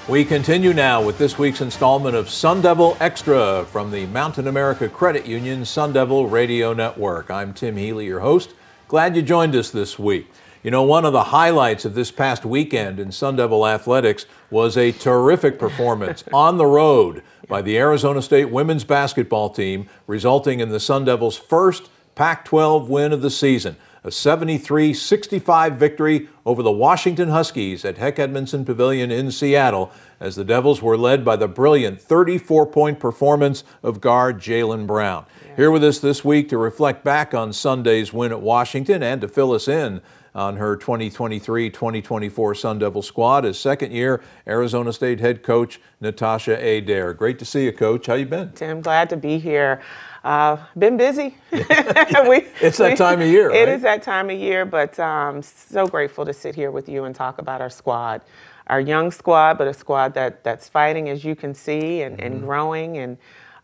We continue now with this week's installment of Sun Devil Extra from the Mountain America Credit Union Sun Devil Radio Network. I'm Tim Healey, your host. Glad you joined us this week. You know, one of the highlights of this past weekend in Sun Devil athletics was a terrific performance on the road by the Arizona State women's basketball team, resulting in the Sun Devils' first Pac-12 win of the season. A 73-65 victory over the Washington Huskies at Heck Edmondson Pavilion in Seattle, as the Devils were led by the brilliant 34-point performance of guard Jaylen Brown. Here with us this week to reflect back on Sunday's win at Washington and to fill us in on her 2023-2024 Sun Devil squad is second-year Arizona State head coach Natasha Adair. Great to see you, Coach. How you been? Tim, glad to be here. Been busy. It's that time of year, right? It is that time of year, but so grateful to sit here with you and talk about our squad. Our young squad, but a squad that's fighting, as you can see, and growing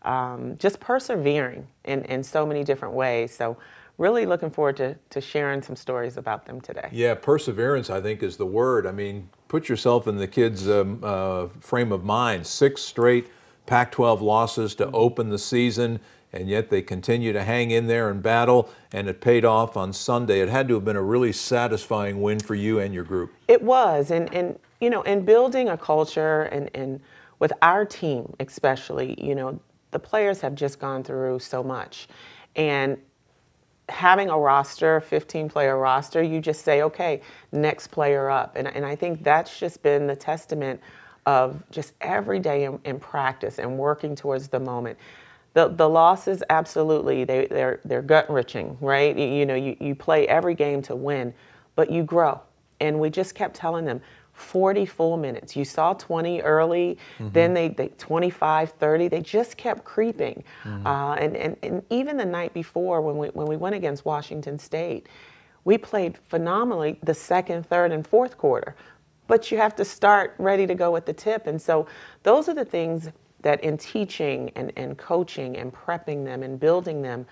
and just persevering in so many different ways. So really looking forward to sharing some stories about them today. Yeah, perseverance, I think, is the word. I mean, put yourself in the kids' frame of mind. 6 straight Pac-12 losses to open the season, and yet they continue to hang in there and battle, and it paid off on Sunday. It had to have been a really satisfying win for you and your group. It was, and you know, in building a culture and with our team especially, you know, the players have just gone through so much. And having a roster, 15-player roster, you just say, okay, next player up. And I think that's just been the testament of just every day in practice and working towards the moment. The losses, absolutely, they're gut-wrenching, right? You know, you play every game to win, but you grow. And we just kept telling them, 40 full minutes. You saw 20 early, then they 25, 30. They just kept creeping. And even the night before, when we went against Washington State, we played phenomenally the second, third, and fourth quarter. But you have to start ready to go at the tip. And so those are the things that in teaching and coaching and prepping them and building them,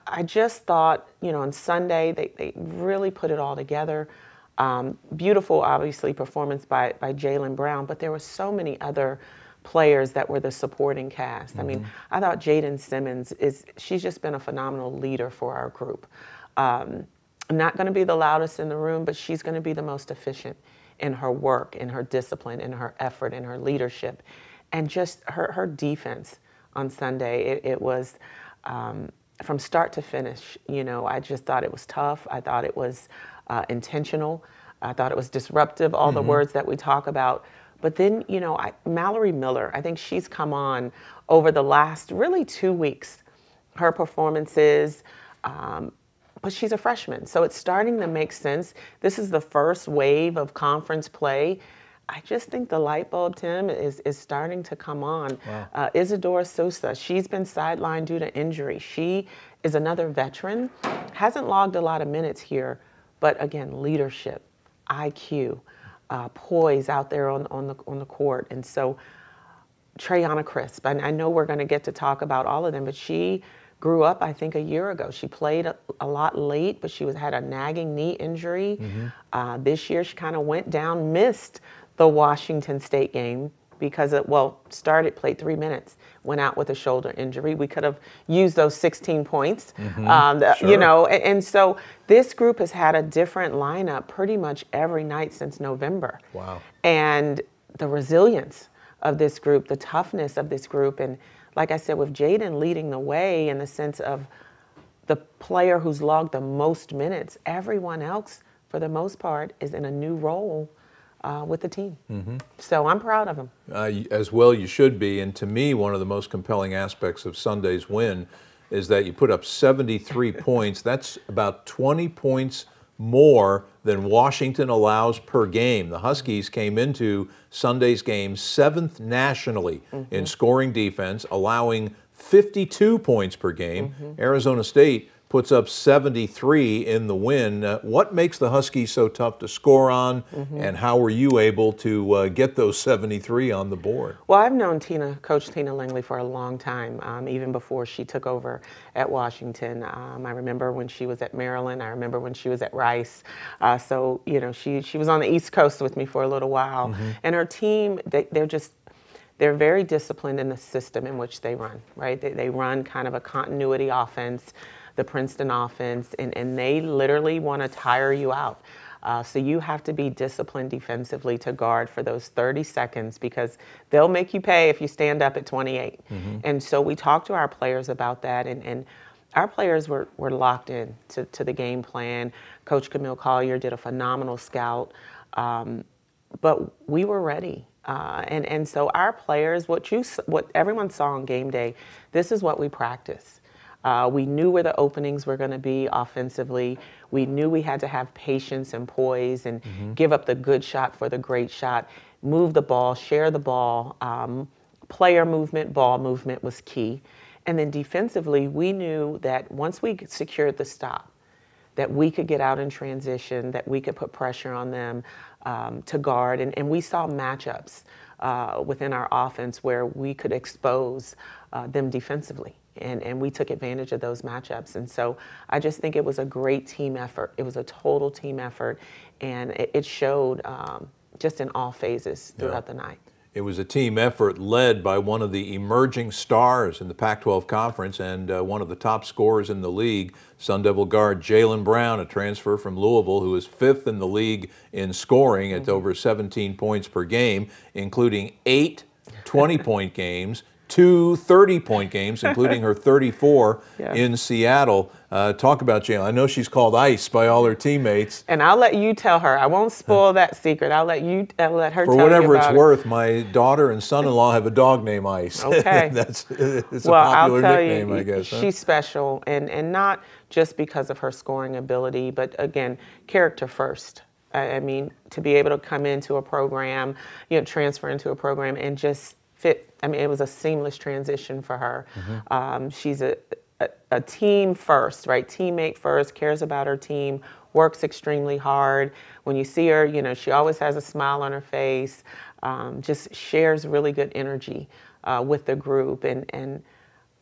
I just thought, you know, on Sunday, they really put it all together. Beautiful, obviously, performance by Jaylen Brown, but there were so many other players that were the supporting cast. I mean, I thought Jaden Simmons she's just been a phenomenal leader for our group. Not going to be the loudest in the room, but she's going to be the most efficient in her work, in her discipline, in her effort, in her leadership. And just her defense on Sunday, it was from start to finish. You know, I just thought it was tough. I thought it was intentional. I thought it was disruptive, all the words that we talk about. But then, you know, Mallory Miller, I think she's come on over the last really 2 weeks. Her performances, but she's a freshman, so it's starting to make sense. This is the first wave of conference play. I just think the light bulb, Tim, is starting to come on. Wow. Isadora Sosa, she's been sidelined due to injury. She is another veteran, hasn't logged a lot of minutes here, but again, leadership, IQ, poise out there on the court. And so Trayana Crisp, I know we're going to get to talk about all of them, but she grew up, I think, a year ago. She played a lot late, but she had a nagging knee injury. This year she kind of went down, missed the Washington State game because played 3 minutes, went out with a shoulder injury. We could have used those 16 points, Sure. You know, and so this group has had a different lineup pretty much every night since November. Wow. And the resilience of this group, the toughness of this group, and like I said, with Jaden leading the way in the sense of the player who's logged the most minutes, everyone else, for the most part, is in a new role with the team. So I'm proud of them. As well you should be, and to me, one of the most compelling aspects of Sunday's win is that you put up 73 points. That's about 20 points more than Washington allows per game. The Huskies came into Sunday's game 7th nationally in scoring defense, allowing 52 points per game. Arizona State puts up 73 in the win. What makes the Huskies so tough to score on, and how were you able to get those 73 on the board? Well, I've known Coach Tina Langley for a long time, even before she took over at Washington. I remember when she was at Maryland. I remember when she was at Rice. So, you know, she was on the East Coast with me for a little while. And her team, they're very disciplined in the system in which they run, right? They run kind of a continuity offense, the Princeton offense, and they literally want to tire you out. So you have to be disciplined defensively to guard for those 30 seconds, because they'll make you pay if you stand up at 28. And so we talked to our players about that, and our players were locked in to the game plan. Coach Camille Collier did a phenomenal scout, but we were ready. And so our players, what everyone saw on game day, this is what we practice. We knew where the openings were going to be offensively. We knew we had to have patience and poise and give up the good shot for the great shot, move the ball, share the ball. Player movement, ball movement was key. And then defensively, we knew that once we secured the stop, that we could get out in transition, that we could put pressure on them to guard. And we saw matchups within our offense where we could expose them defensively. And we took advantage of those matchups. And so I just think it was a great team effort. It was a total team effort. And it showed just in all phases throughout the night. It was a team effort led by one of the emerging stars in the Pac-12 Conference and one of the top scorers in the league, Sun Devil guard Jaylen Brown, a transfer from Louisville, who is 5th in the league in scoring at over 17 points per game, including 8 20-point games, 2 30-point games, including her 34 in Seattle. Talk about Jaylen. I know she's called Ice by all her teammates. And I'll let you tell her. I won't spoil that secret. I'll let her tell you about it. For whatever it's worth, my daughter and son-in-law have a dog named Ice. Okay. It's a popular nickname, I guess. She's special, and not just because of her scoring ability, but again, character first. I mean, to be able to come into a program, transfer into a program and just fit. I mean, it was a seamless transition for her. She's a team first, right? Teammate first, cares about her team, works extremely hard. When you see her, she always has a smile on her face, just shares really good energy with the group and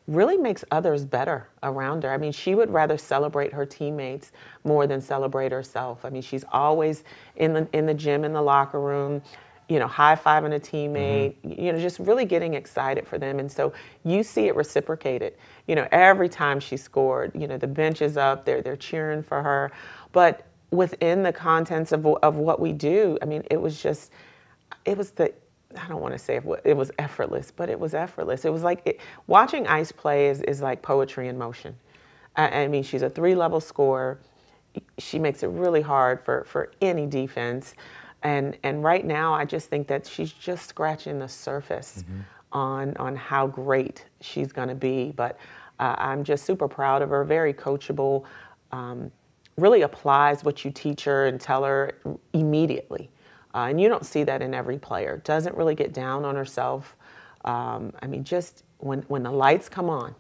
really makes others better around her. I mean, she would rather celebrate her teammates more than celebrate herself. I mean, she's always in the gym, in the locker room, high-fiving a teammate, just really getting excited for them. And so you see it reciprocated. Every time she scored, the bench is up, they're cheering for her. But within the contents of what we do, I mean, I don't want to say it was effortless, but it was effortless. It was like, watching Ice play is like poetry in motion. I mean, she's a 3-level scorer. She makes it really hard for any defense. And right now, I just think that she's just scratching the surface on how great she's going to be. But I'm just super proud of her, very coachable, really applies what you teach her and tell her immediately. And you don't see that in every player. Doesn't really get down on herself. I mean, just when the lights come on,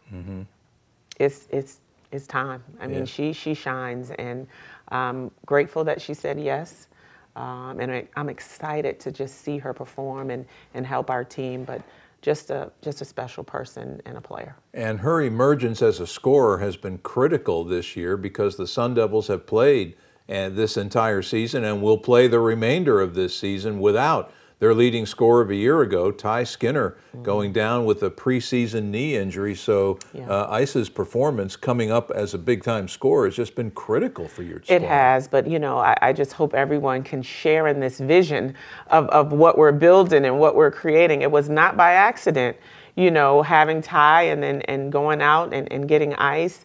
it's time. I mean, she shines, and I'm grateful that she said yes. And I'm excited to just see her perform and help our team, but just a special person and a player. And her emergence as a scorer has been critical this year because the Sun Devils have played this entire season and will play the remainder of this season without their leading scorer of a year ago, Ty Skinner, going down with a preseason knee injury. So Ice's performance coming up as a big-time scorer has just been critical for your squad. It has, but I just hope everyone can share in this vision of what we're building and what we're creating. It was not by accident, having Ty and going out and getting Ice,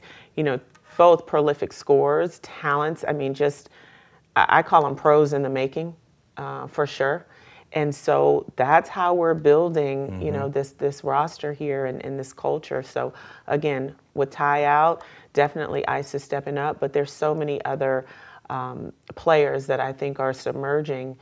both prolific scorers, talents. I mean, I call them pros in the making, for sure. And so that's how we're building, this roster here and this culture. So again, with Ty out, definitely Ice is stepping up, but there's so many other players that I think are submerging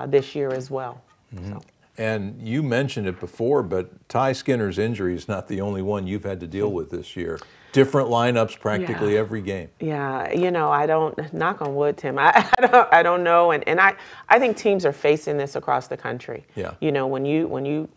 this year as well. So. And you mentioned it before, but Ty Skinner's injury is not the only one you've had to deal with this year. Different lineups practically every game. Yeah, you know, I don't, knock on wood, Tim, I don't know. And I think teams are facing this across the country. Yeah. You know, when you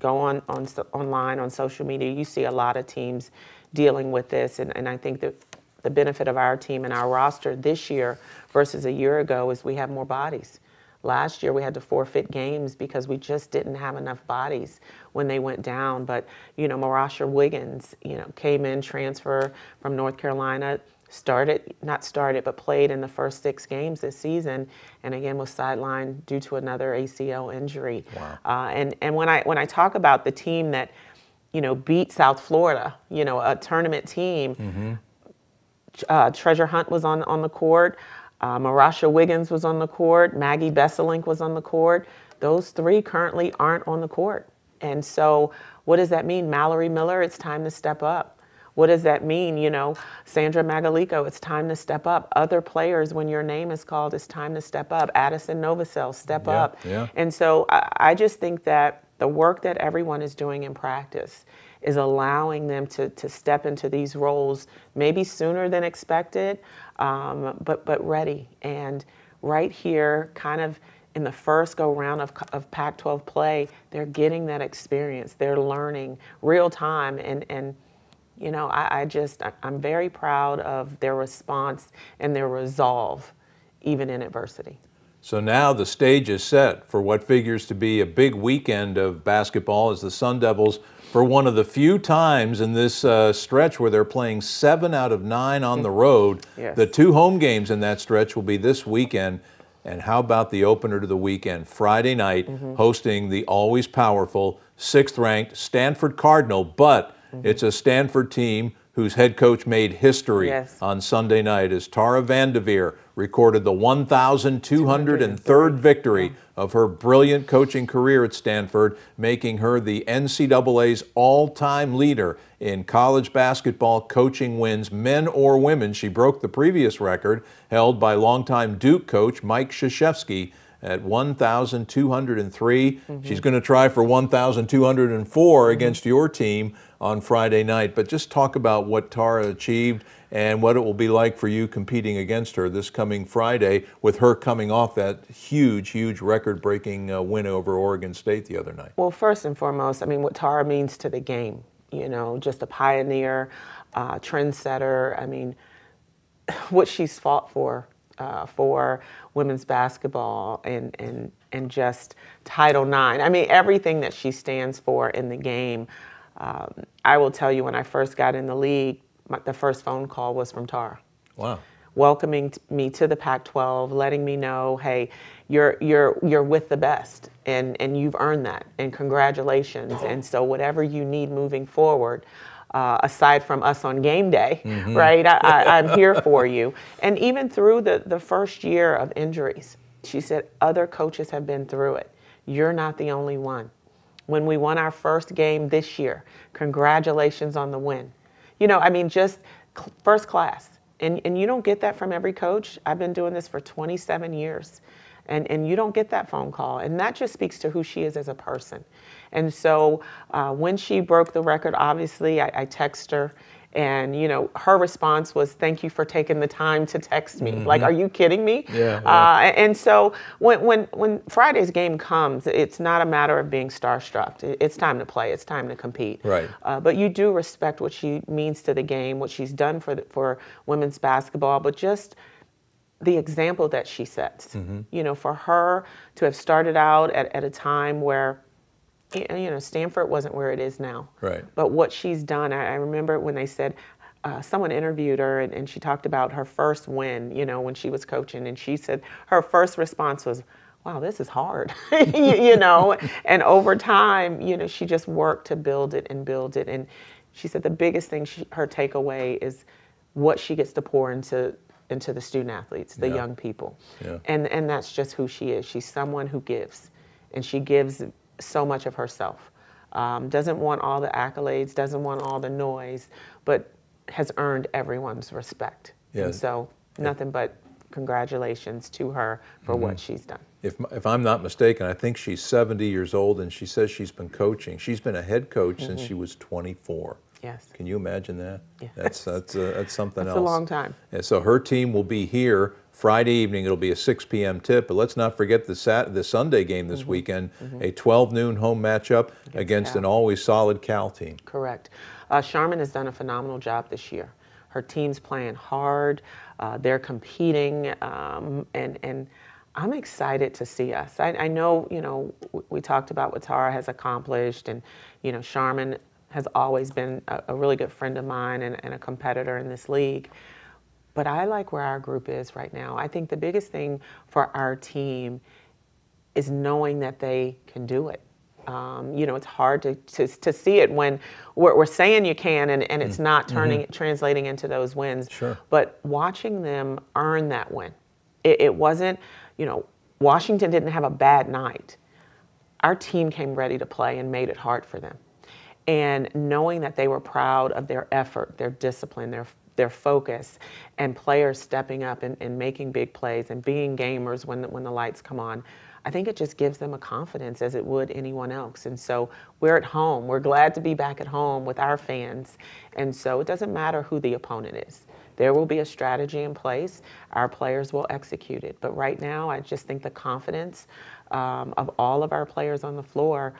go online, on social media, you see a lot of teams dealing with this. And I think that the benefit of our team and our roster this year versus a year ago is we have more bodies. Last year we had to forfeit games because we just didn't have enough bodies when they went down. But, you know, Marasha Wiggins, came in, transfer from North Carolina, but played in the first 6 games this season, and again was sidelined due to another ACL injury. Wow. And when I talk about the team that, beat South Florida, a tournament team, Treasure Hunt was on the court. Marasha Wiggins was on the court. Maggie Besselink was on the court. Those 3 currently aren't on the court. And so what does that mean? Mallory Miller, it's time to step up. What does that mean? Sandra Magalico, it's time to step up. Other players, when your name is called, it's time to step up. Addison Novosel, step up. Yeah. And so I just think that the work that everyone is doing in practice is allowing them to step into these roles maybe sooner than expected, but ready. And right here, kind of in the first go-round of Pac-12 play, they're getting that experience. They're learning real time. And I'm very proud of their response and their resolve, even in adversity. So now the stage is set for what figures to be a big weekend of basketball as the Sun Devils, for one of the few times in this stretch where they're playing 7 out of 9 on the road. Yes. The 2 home games in that stretch will be this weekend. And how about the opener to the weekend? Friday night, hosting the always powerful 6th-ranked Stanford Cardinal, but it's a Stanford team whose head coach made history on Sunday night as Tara Vanderveer recorded the 1,203rd victory of her brilliant coaching career at Stanford, making her the NCAA's all-time leader in college basketball coaching wins, men or women. She broke the previous record held by longtime Duke coach Mike Krzyzewski at 1,203. She's going to try for 1,204 against your team on Friday night. But just talk about what Tara achieved and what it will be like for you competing against her this coming Friday, with her coming off that huge record-breaking win over Oregon State the other night. Well, first and foremost, what Tara means to the game, just a pioneer, trendsetter. What she's fought for women's basketball and just Title IX. Everything that she stands for in the game. I will tell you, when I first got in the league, the first phone call was from Tara. Wow. Welcoming me to the Pac-12, letting me know, hey, you're with the best, and you've earned that, and congratulations. And so whatever you need moving forward, aside from us on game day, right, I'm here for you. And even through the first year of injuries, she said, other coaches have been through it. You're not the only one. When we won our first game this year, congratulations on the win. Just first class. And you don't get that from every coach. I've been doing this for 27 years. And you don't get that phone call. And that just speaks to who she is as a person. And so when she broke the record, obviously, I text her. And, her response was, thank you for taking the time to text me. Like, are you kidding me? Yeah. And so when Friday's game comes, it's not a matter of being starstruck. It's time to play. It's time to compete. Right. But you do respect what she means to the game, what she's done for women's basketball, but just the example that she sets. For her to have started out at a time where Stanford wasn't where it is now. Right. But what she's done, I remember when they said, someone interviewed her and she talked about her first win, when she was coaching. And she said her first response was, wow, this is hard, And over time, she just worked to build it. And she said the biggest thing, her takeaway is what she gets to pour into the student athletes, the young people. Yeah. And that's just who she is. She's someone who gives. And she gives so much of herself. Doesn't want all the accolades, doesn't want all the noise, but has earned everyone's respect. Yeah. And so nothing but congratulations to her for what she's done. if I'm not mistaken, I think she's 70 years old, and she says she's been coaching. She's been a head coach since she was 24. Yes. Can you imagine that? Yeah. That's something That's else. a long time. And so her team will be here Friday evening. It'll be a 6 p.m. tip, but let's not forget the Sunday game this weekend, a 12 noon home matchup against an always solid Cal team. Correct. Charmin has done a phenomenal job this year. Her team's playing hard. They're competing, and I'm excited to see us. I know, we talked about what Tara has accomplished, and, Charmin has always been a really good friend of mine and a competitor in this league. But I like where our group is right now. I think the biggest thing for our team is knowing that they can do it. It's hard to see it when we're saying you can, and it's not translating into those wins. Sure. But watching them earn that win, it wasn't, Washington didn't have a bad night. Our team came ready to play and made it hard for them. And knowing that they were proud of their effort, their discipline, their focus, and players stepping up and making big plays and being gamers when the lights come on, I think it just gives them a confidence as it would anyone else. And so we're at home. We're glad to be back at home with our fans. And so it doesn't matter who the opponent is. There will be a strategy in place. Our players will execute it. But right now, I just think the confidence of all of our players on the floor,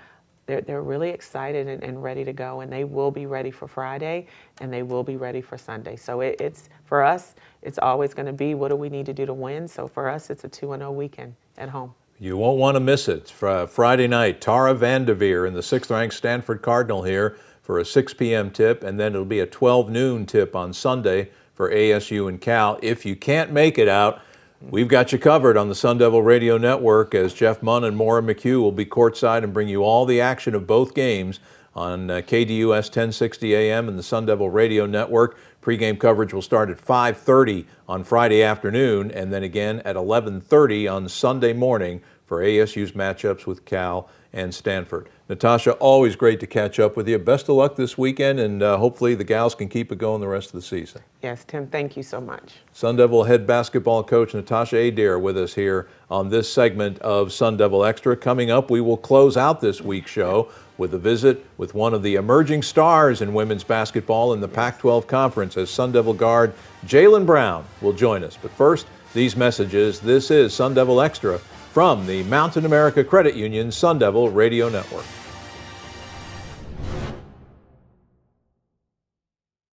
they're really excited and ready to go, and they will be ready for Friday, and they will be ready for Sunday. So it's for us, it's always going to be, what do we need to do to win? So for us, it's a 2-0 weekend at home. You won't want to miss it. Friday night, Tara Vanderveer in the 6th-ranked Stanford Cardinal here for a 6 p.m. tip, and then it'll be a 12 noon tip on Sunday for ASU and Cal. If you can't make it out, we've got you covered on the Sun Devil Radio Network, as Jeff Munn and Maura McHugh will be courtside and bring you all the action of both games on KDUS 1060 AM and the Sun Devil Radio Network. Pre-game coverage will start at 5:30 on Friday afternoon, and then again at 11:30 on Sunday morning for ASU's matchups with Cal and Stanford. Natasha, always great to catch up with you. Best of luck this weekend, and hopefully the gals can keep it going the rest of the season. Yes, Tim, thank you so much. Sun Devil head basketball coach Natasha Adair with us here on this segment of Sun Devil Extra. Coming up, we will close out this week's show with a visit with one of the emerging stars in women's basketball in the Pac-12 Conference, as Sun Devil guard Jaylen Brown will join us. But first, these messages. This is Sun Devil Extra from the Mountain America Credit Union Sun Devil Radio Network.